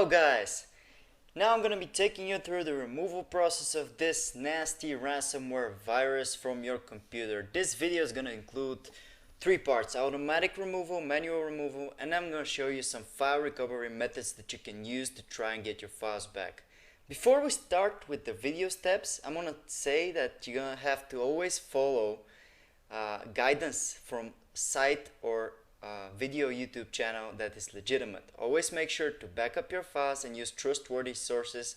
Hello guys! Now I'm going to be taking you through the removal process of this nasty ransomware virus from your computer. This video is going to include three parts: automatic removal, manual removal, and I'm going to show you some file recovery methods that you can use to try and get your files back. Before we start with the video steps, I'm going to say that you're going to have to always follow guidance from site or video YouTube channel that is legitimate. Always make sure to back up your files and use trustworthy sources,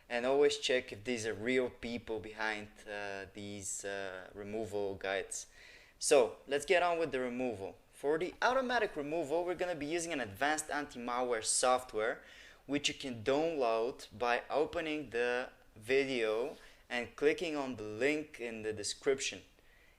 and always check if these are real people behind these removal guides. So let's get on with the removal. For the automatic removal, we're going to be using an advanced anti-malware software which you can download by opening the video and clicking on the link in the description.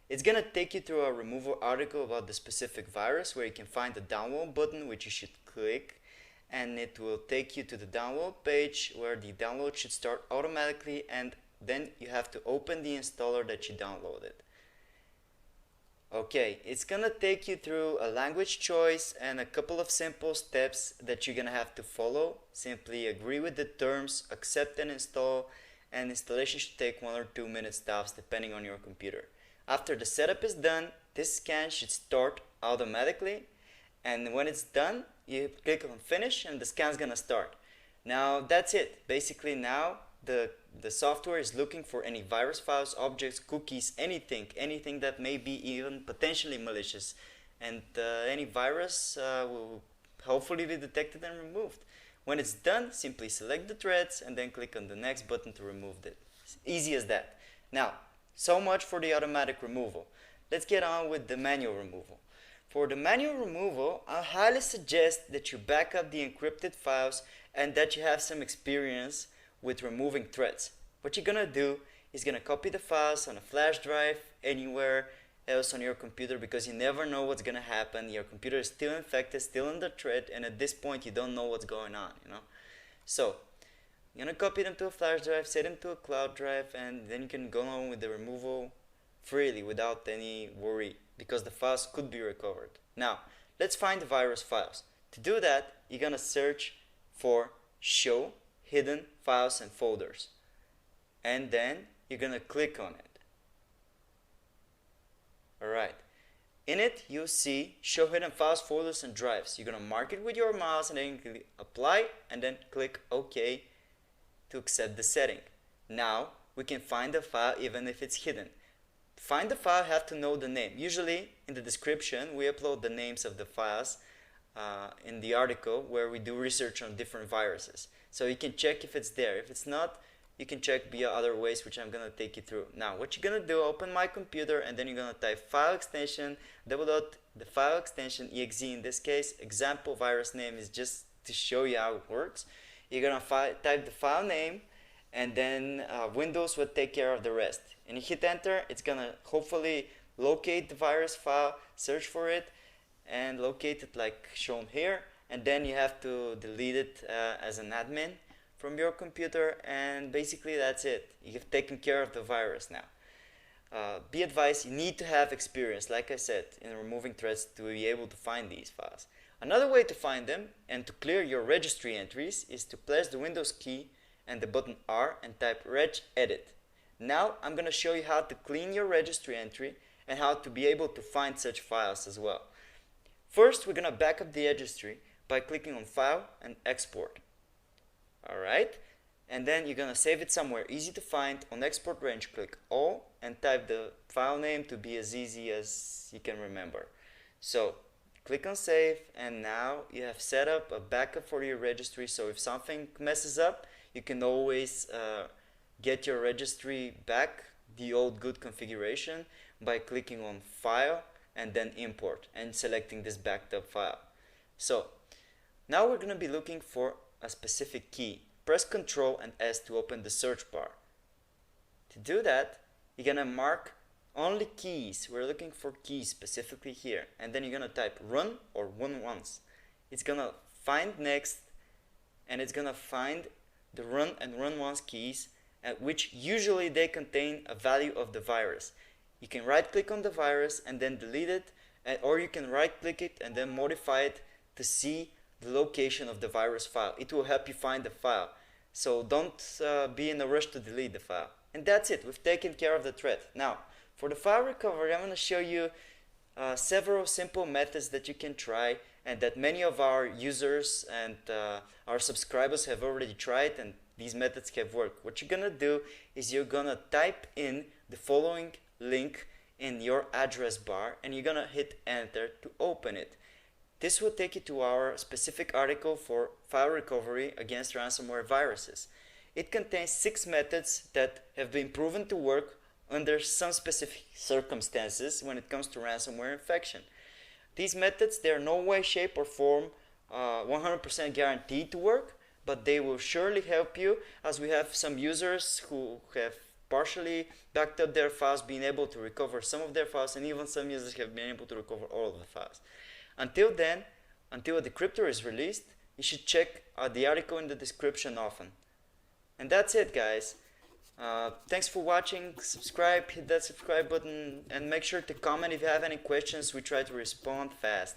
It's going to take you through a removal article about the specific virus, where you can find the download button, which you should click, and it will take you to the download page where the download should start automatically, and then you have to open the installer that you downloaded. Okay, it's going to take you through a language choice and a couple of simple steps that you're going to have to follow. Simply agree with the terms, accept and install, and installation should take 1 or 2 minutes tops depending on your computer. After the setup is done, this scan should start automatically, and when it's done, you click on finish and the scan is gonna start. Now that's it. Basically now the software is looking for any virus files, objects, cookies, anything that may be even potentially malicious, and any virus will hopefully be detected and removed. When it's done, simply select the threads and then click on the next button to remove it. It's easy as that. Now, so much for the automatic removal. Let's get on with the manual removal. For the manual removal, I highly suggest that you back up the encrypted files and that you have some experience with removing threads. What you're gonna do is gonna copy the files on a flash drive anywhere else on your computer, because you never know what's gonna happen. Your computer is still infected, still in the thread, and at this point you don't know what's going on, So you're going to copy them to a flash drive, set them to a cloud drive, and then you can go on with the removal freely without any worry, because the files could be recovered. Now, let's find the virus files. To do that, you're going to search for Show Hidden Files and Folders. And then you're going to click on it. Alright. In it, you'll see Show Hidden Files, Folders, and Drives. You're going to mark it with your mouse and then click Apply, and then click OK to accept the setting. Now we can find the file even if it's hidden. To find the file, you have to know the name. Usually in the description we upload the names of the files in the article where we do research on different viruses. So you can check if it's there. If it's not, you can check via other ways, which I'm going to take you through. Now what you're going to do, open my computer, and then you're going to type file extension, the file extension exe. In this case, example virus name is just to show you how it works. You're going to type the file name, and then Windows will take care of the rest. And you hit enter, it's going to hopefully locate the virus file, search for it, and locate it like shown here. And then you have to delete it as an admin from your computer, and basically that's it. You've taken care of the virus now. Be advised, you need to have experience, like I said, in removing threads to be able to find these files. Another way to find them and to clear your registry entries is to press the Windows key and the button R and type regedit. Now I'm going to show you how to clean your registry entry and how to be able to find such files as well. First, we're going to back up the registry by clicking on File and Export. Alright, and then you're going to save it somewhere easy to find. On Export Range, click All and type the file name to be as easy as you can remember. So click on Save, and now you have set up a backup for your registry, so if something messes up, you can always get your registry back, the old good configuration, by clicking on File and then Import and selecting this backed up file. So now we're going to be looking for a specific key. Press Ctrl and S to open the search bar. To do that, you're going to mark only keys. We're looking for keys specifically here, and then you're gonna type run or run once. It's gonna find next, and it's gonna find the run and run once keys, at which usually they contain a value of the virus. You can right click on the virus and then delete it, or you can right click it and then modify it to see the location of the virus file. It will help you find the file. So don't be in a rush to delete the file. And that's it. We've taken care of the threat. Now, for the file recovery, I'm going to show you several simple methods that you can try and that many of our users and our subscribers have already tried, and these methods have worked. What you're going to do is you're going to type in the following link in your address bar and you're going to hit enter to open it. This will take you to our specific article for file recovery against ransomware viruses. It contains 6 methods that have been proven to work under some specific circumstances when it comes to ransomware infection. These methods, they are no way, shape, or form 100% guaranteed to work, but they will surely help you, as we have some users who have partially backed up their files, being able to recover some of their files, and even some users have been able to recover all of the files. Until then, until a decryptor is released, you should check the article in the description often. And that's it, guys. Thanks for watching. Subscribe, hit that subscribe button, and make sure to comment if you have any questions. We try to respond fast.